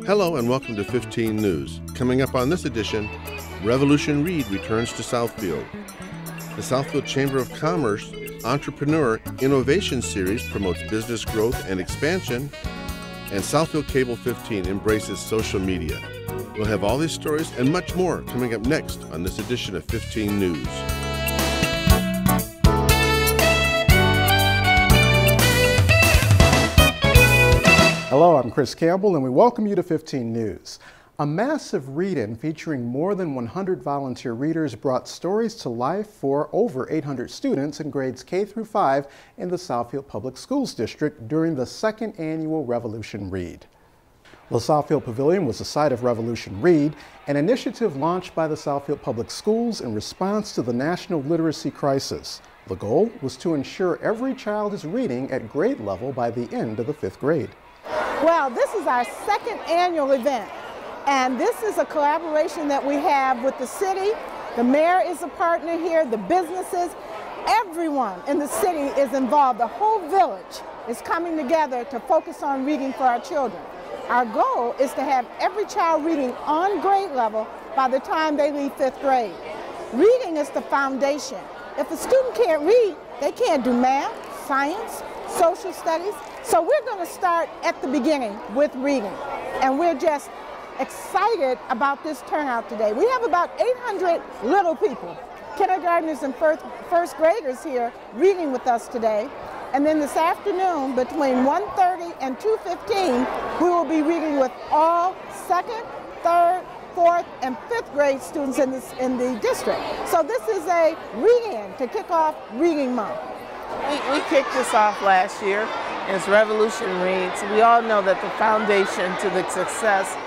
Hello and welcome to 15 News. Coming up on this edition, Revolution Read returns to Southfield. The Southfield Chamber of Commerce Entrepreneur Innovation Series promotes business growth and expansion, and Southfield Cable 15 embraces social media. We'll have all these stories and much more coming up next on this edition of 15 News. Hello, I'm Chris Campbell, and we welcome you to 15 News. A massive read-in featuring more than 100 volunteer readers brought stories to life for over 800 students in grades K through 5 in the Southfield Public Schools District during the second annual Revolution Read. The Southfield Pavilion was the site of Revolution Read, an initiative launched by the Southfield Public Schools in response to the national literacy crisis. The goal was to ensure every child is reading at grade level by the end of the 5th grade. Well, this is our second annual event, and this is a collaboration that we have with the city. The mayor is a partner here, the businesses, everyone in the city is involved. The whole village is coming together to focus on reading for our children. Our goal is to have every child reading on grade level by the time they leave 5th grade. Reading is the foundation. If a student can't read, they can't do math, science, social studies. So we're going to start at the beginning with reading, and we're just excited about this turnout today. We have about 800 little people, kindergartners and first graders here reading with us today. And then this afternoon, between 1:30 and 2:15, we will be reading with all 2nd, 3rd, 4th, and 5th grade students in the district. So this is a read-in to kick off Reading Month. We kicked this off last year. It's Revolution Read. So we all know that the foundation to the success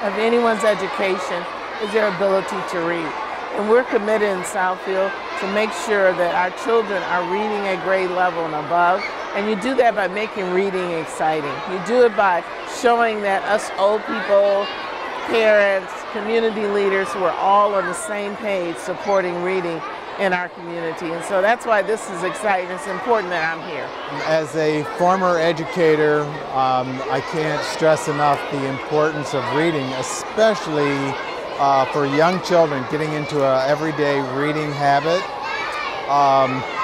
of anyone's education is their ability to read. And we're committed in Southfield to make sure that our children are reading at grade level and above. And you do that by making reading exciting. You do it by showing that us old people, parents, community leaders, who are all on the same page supporting reading in our community. And so that's why this is exciting. It's important that I'm here. As a former educator, I can't stress enough the importance of reading, especially for young children getting into an everyday reading habit.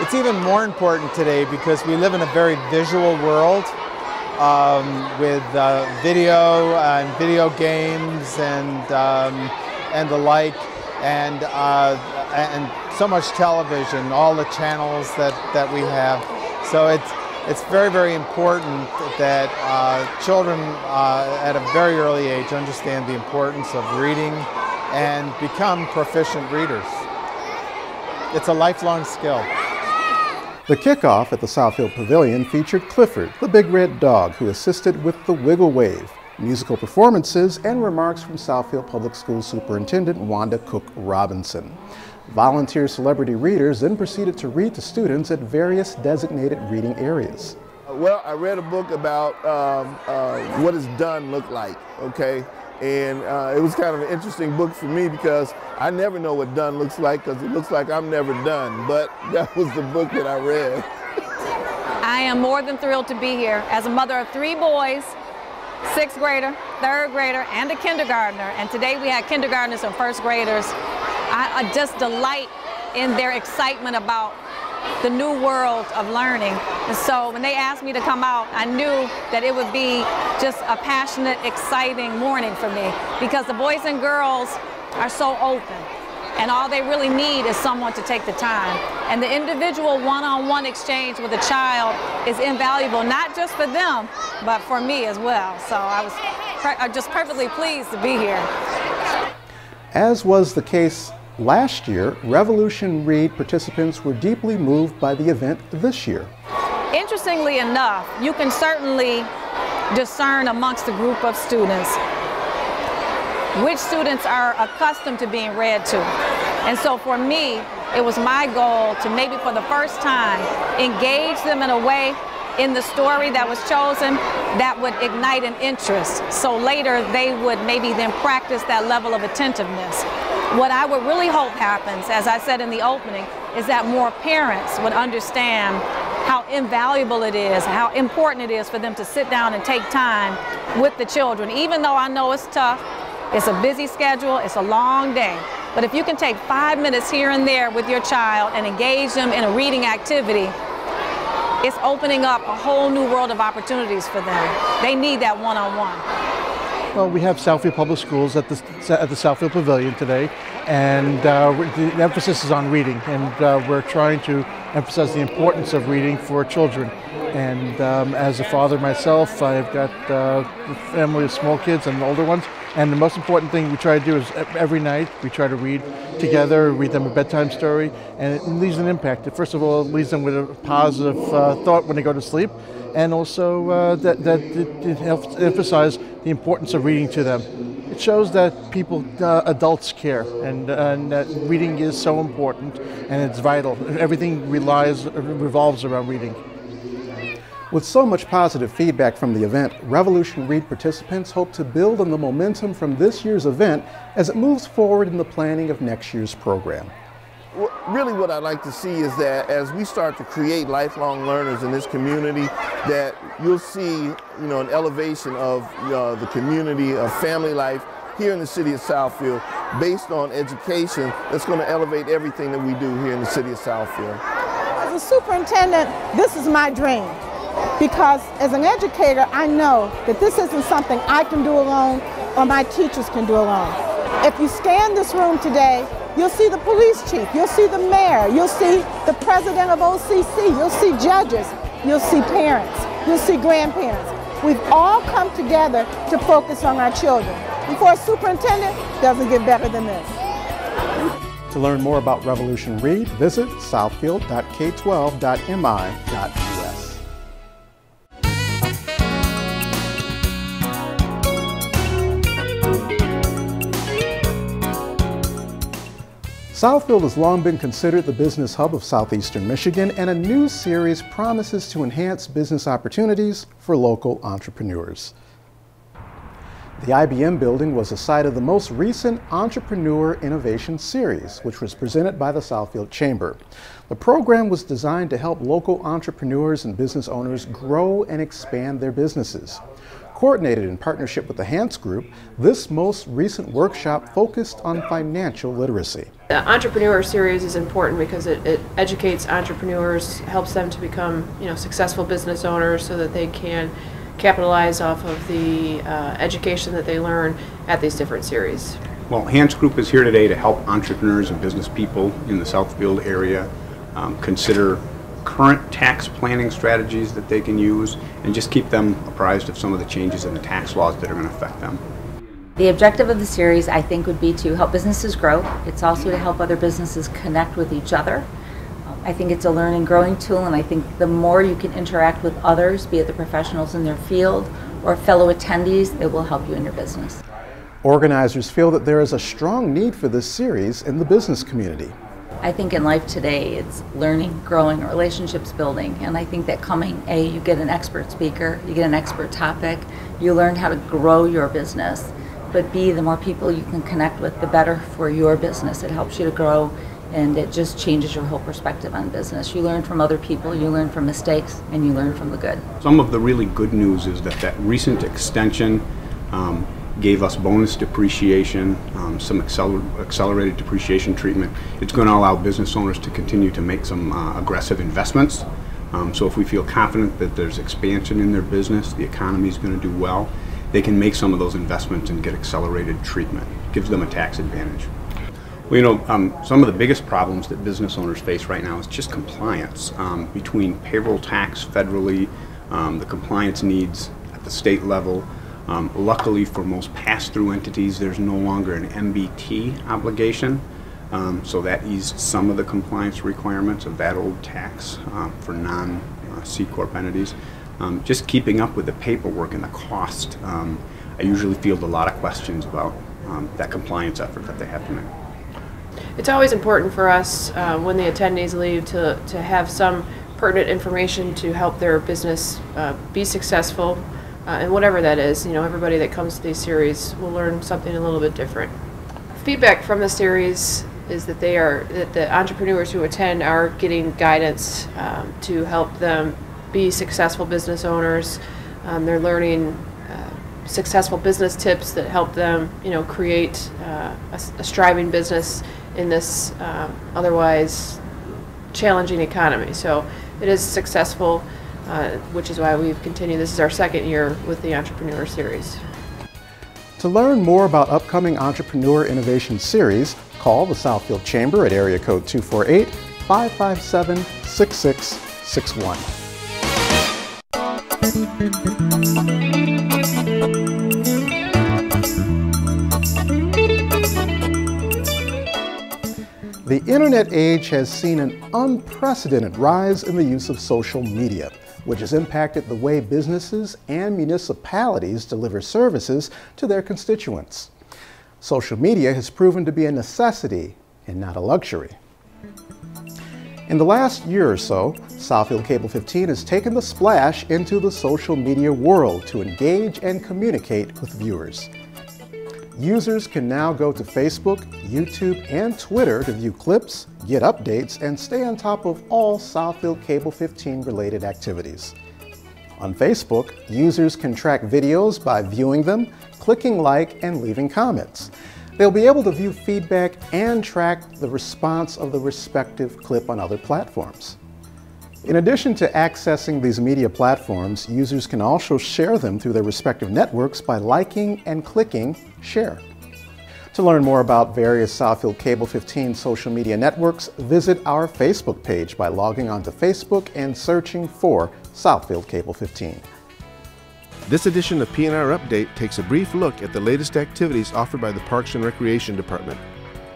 It's even more important today because we live in a very visual world with video and video games and the like, and so much television, all the channels that we have. So it's very, very important that children at a very early age understand the importance of reading and become proficient readers. It's a lifelong skill. The kickoff at the Southfield Pavilion featured Clifford, the big red dog, who assisted with the Wiggle Wave, musical performances, and remarks from Southfield Public Schools Superintendent Wanda Cook Robinson. Volunteer celebrity readers then proceeded to read to students at various designated reading areas. Well, I read a book about what does done look like, okay? And it was kind of an interesting book for me because I never know what done looks like because it looks like I'm never done, but that was the book that I read. I am more than thrilled to be here as a mother of 3 boys, 6th grader, 3rd grader, and a kindergartner. And today we had kindergartners and 1st graders. I just delight in their excitement about the new world of learning. And so when they asked me to come out, I knew that it would be just a passionate, exciting morning for me because the boys and girls are so open. And all they really need is someone to take the time. And the individual one-on-one exchange with a child is invaluable, not just for them, but for me as well. So I was just perfectly pleased to be here. As was the case last year, Revolution Read participants were deeply moved by the event this year. Interestingly enough, you can certainly discern amongst a group of students which students are accustomed to being read to. And so for me, it was my goal to maybe for the first time engage them in a way in the story that was chosen that would ignite an interest. So later they would maybe then practice that level of attentiveness. What I would really hope happens, as I said in the opening, is that more parents would understand how invaluable it is, how important it is for them to sit down and take time with the children. Even though I know it's tough, it's a busy schedule, it's a long day. But if you can take 5 minutes here and there with your child and engage them in a reading activity, it's opening up a whole new world of opportunities for them. They need that one-on-one. Well, we have Southfield Public Schools at the Southfield Pavilion today, and the emphasis is on reading, and we're trying to emphasize the importance of reading for children. And as a father myself, I've got a family of small kids and older ones, and the most important thing we try to do is every night we try to read together, read them a bedtime story, and it leaves an impact. First of all, it leaves them with a positive thought when they go to sleep, and also that it helps emphasize the importance of reading to them. It shows that people, adults care, and that reading is so important and it's vital. Everything revolves around reading. With so much positive feedback from the event, Revolution Read participants hope to build on the momentum from this year's event as it moves forward in the planning of next year's program. Really what I'd like to see is that as we start to create lifelong learners in this community, that you'll see, an elevation of the community of family life here in the city of Southfield based on education that's going to elevate everything that we do here in the city of Southfield. As a superintendent, this is my dream. Because as an educator, I know that this isn't something I can do alone or my teachers can do alone. If you scan this room today, you'll see the police chief, you'll see the mayor, you'll see the president of OCC, you'll see judges, you'll see parents, you'll see grandparents. We've all come together to focus on our children. And for a superintendent, it doesn't get better than this. To learn more about Revolution Read, visit southfield.k12.mi.us. Southfield has long been considered the business hub of southeastern Michigan, and a new series promises to enhance business opportunities for local entrepreneurs. The IBM building was the site of the most recent Entrepreneur Innovation Series, which was presented by the Southfield Chamber. The program was designed to help local entrepreneurs and business owners grow and expand their businesses. Coordinated in partnership with the Hans Group, this most recent workshop focused on financial literacy. The Entrepreneur Series is important because it educates entrepreneurs, helps them to become successful business owners so that they can capitalize off of the education that they learn at these different series. Well, Hans Group is here today to help entrepreneurs and business people in the Southfield area consider current tax planning strategies that they can use and just keep them apprised of some of the changes in the tax laws that are going to affect them. The objective of the series, I think, would be to help businesses grow. It's also to help other businesses connect with each other. I think it's a learn and growing tool, and I think the more you can interact with others, be it the professionals in their field or fellow attendees, it will help you in your business. Organizers feel that there is a strong need for this series in the business community. I think in life today it's learning, growing, relationships building, and I think that you get an expert speaker, you get an expert topic, you learn how to grow your business, but B, the more people you can connect with, the better for your business. It helps you to grow, and it just changes your whole perspective on business. You learn from other people, you learn from mistakes, and you learn from the good. Some of the really good news is that recent extension gave us bonus depreciation, some accelerated depreciation treatment. It's going to allow business owners to continue to make some aggressive investments. So if we feel confident that there's expansion in their business, the economy is going to do well, they can make some of those investments and get accelerated treatment. It gives them a tax advantage. Well, some of the biggest problems that business owners face right now is just compliance between payroll tax federally, the compliance needs at the state level. Luckily for most pass-through entities, there's no longer an MBT obligation, so that eased some of the compliance requirements of that old tax for non-C Corp entities. Just keeping up with the paperwork and the cost, I usually field a lot of questions about that compliance effort that they have to make. It's always important for us when the attendees leave to have some pertinent information to help their business be successful. And whatever that is, everybody that comes to these series will learn something a little bit different. Feedback from the series is that the entrepreneurs who attend are getting guidance to help them be successful business owners. They're learning successful business tips that help them, create a striving business in this otherwise challenging economy. So it is successful, which is why we've continued. This is our second year with the Entrepreneur Series. To learn more about upcoming Entrepreneur Innovation Series, call the Southfield Chamber at area code 248-557-6661. The internet age has seen an unprecedented rise in the use of social media, which has impacted the way businesses and municipalities deliver services to their constituents. Social media has proven to be a necessity and not a luxury. In the last year or so, Southfield Cable 15 has taken the splash into the social media world to engage and communicate with viewers. Users can now go to Facebook, YouTube, and Twitter to view clips, get updates, and stay on top of all Southfield Cable 15 related activities. On Facebook, users can track videos by viewing them, clicking like, and leaving comments. They'll be able to view feedback and track the response of the respective clip on other platforms. In addition to accessing these media platforms, users can also share them through their respective networks by liking and clicking share. To learn more about various Southfield Cable 15 social media networks, visit our Facebook page by logging onto Facebook and searching for Southfield Cable 15. This edition of PNR Update takes a brief look at the latest activities offered by the Parks and Recreation Department.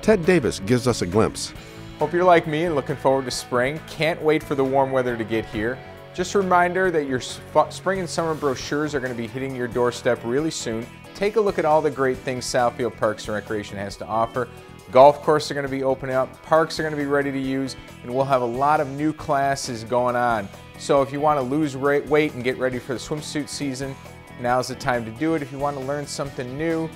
Ted Davis gives us a glimpse. Hope you're like me and looking forward to spring. Can't wait for the warm weather to get here. Just a reminder that your spring and summer brochures are going to be hitting your doorstep really soon. Take a look at all the great things Southfield Parks and Recreation has to offer. Golf courses are going to be opening up, parks are going to be ready to use, and we'll have a lot of new classes going on. So if you want to lose weight and get ready for the swimsuit season, now's the time to do it. If you want to learn something new,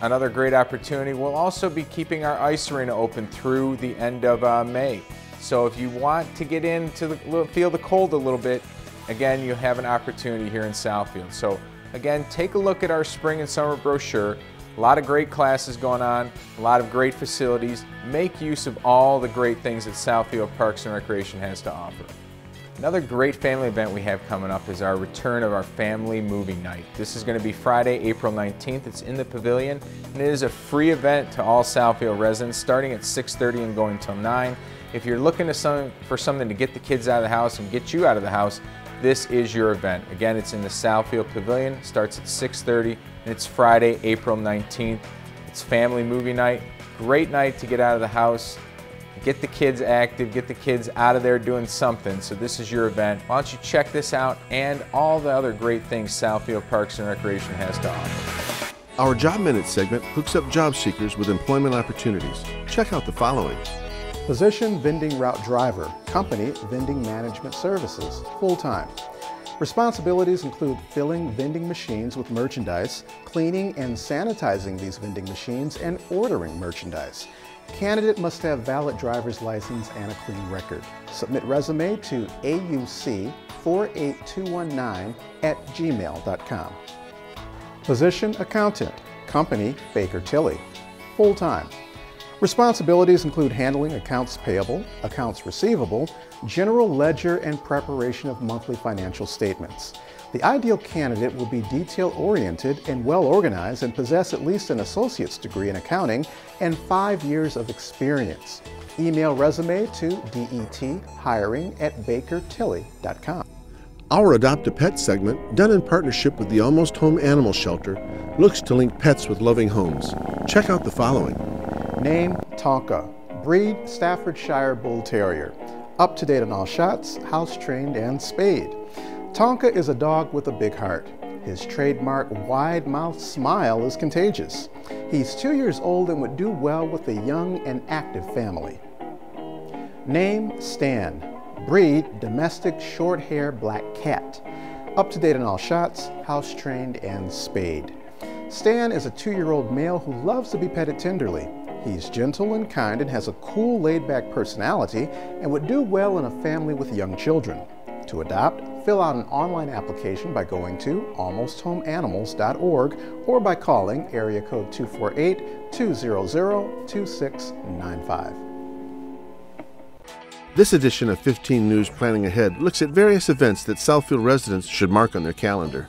another great opportunity. We'll also be keeping our ice arena open through the end of May. So if you want to get into feel the cold a little bit, again, you have an opportunity here in Southfield. So again, take a look at our spring and summer brochure. A lot of great classes going on, a lot of great facilities. Make use of all the great things that Southfield Parks and Recreation has to offer. Another great family event we have coming up is our return of our family movie night. This is going to be Friday, April 19th. It's in the pavilion, and it is a free event to all Southfield residents starting at 6:30 and going until 9. If you're looking for something to get the kids out of the house and get you out of the house, this is your event. Again, it's in the Southfield Pavilion, starts at 6:30, and it's Friday, April 19th. It's family movie night. Great night to get out of the house, get the kids active, get the kids out of there doing something. So this is your event. Why don't you check this out and all the other great things Southfield Parks and Recreation has to offer. Our Job Minute segment hooks up job seekers with employment opportunities. Check out the following. Position vending route driver, company vending management services, full-time. Responsibilities include filling vending machines with merchandise, cleaning and sanitizing these vending machines, and ordering merchandise. Candidate must have valid driver's license and a clean record. Submit resume to auc48219@gmail.com. Position accountant, company Baker Tilly, full-time. Responsibilities include handling accounts payable, accounts receivable, general ledger, and preparation of monthly financial statements. The ideal candidate will be detail-oriented and well-organized and possess at least an associate's degree in accounting and 5 years of experience. Email resume to dethiring@bakertilly.com. Our Adopt a Pet segment, done in partnership with the Almost Home Animal Shelter, looks to link pets with loving homes. Check out the following. Name, Tonka. Breed, Staffordshire Bull Terrier. Up to date on all shots, house trained and spayed. Tonka is a dog with a big heart. His trademark wide-mouthed smile is contagious. He's 2 years old and would do well with a young and active family. Name, Stan. Breed, domestic short-hair black cat. Up to date on all shots, house trained and spayed. Stan is a 2-year-old male who loves to be petted tenderly. He's gentle and kind and has a cool, laid-back personality and would do well in a family with young children. To adopt, fill out an online application by going to almosthomeanimals.org or by calling area code 248-200-2695. This edition of 15 News Planning Ahead looks at various events that Southfield residents should mark on their calendar.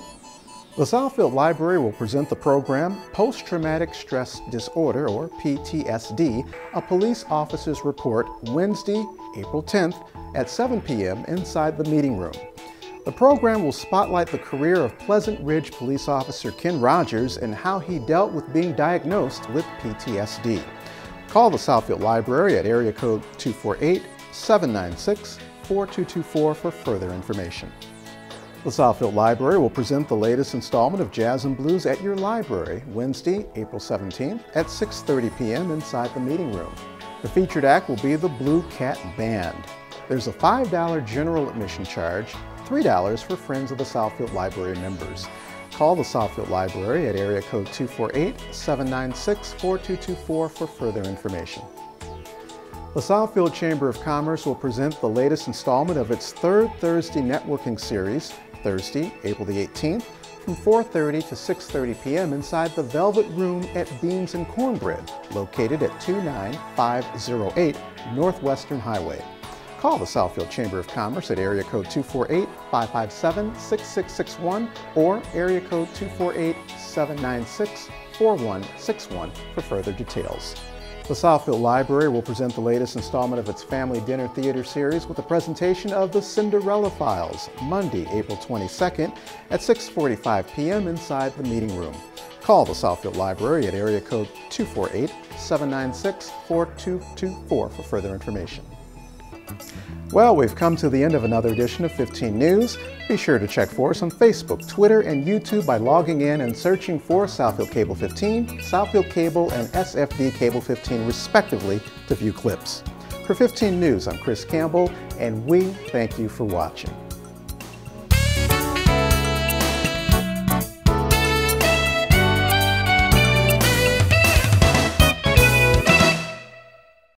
The Southfield Library will present the program Post-Traumatic Stress Disorder, or PTSD, a police officer's report, Wednesday, April 10th at 7 p.m. inside the meeting room. The program will spotlight the career of Pleasant Ridge police officer Ken Rogers and how he dealt with being diagnosed with PTSD. Call the Southfield Library at area code 248-796-4224 for further information. The Southfield Library will present the latest installment of Jazz and Blues at Your Library, Wednesday, April 17th at 6:30 p.m. inside the meeting room. The featured act will be the Blue Cat Band. There's a $5 general admission charge, $3 for Friends of the Southfield Library members. Call the Southfield Library at area code 248-796-4224 for further information. The Southfield Chamber of Commerce will present the latest installment of its third Thursday networking series, Thursday, April the 18th, from 4:30 to 6:30 p.m. inside the Velvet Room at Beans and Cornbread, located at 29508 Northwestern Highway. Call the Southfield Chamber of Commerce at area code 248-557-6661 or area code 248-796-4161 for further details. The Southfield Library will present the latest installment of its Family Dinner Theater series with a presentation of The Cinderella Files, Monday, April 22nd at 6:45 p.m. inside the meeting room. Call the Southfield Library at area code 248-796-4224 for further information. Well, we've come to the end of another edition of 15 News. Be sure to check for us on Facebook, Twitter, and YouTube by logging in and searching for Southfield Cable 15, Southfield Cable, and SFD Cable 15 respectively to view clips. For 15 News, I'm Chris Campbell, and we thank you for watching.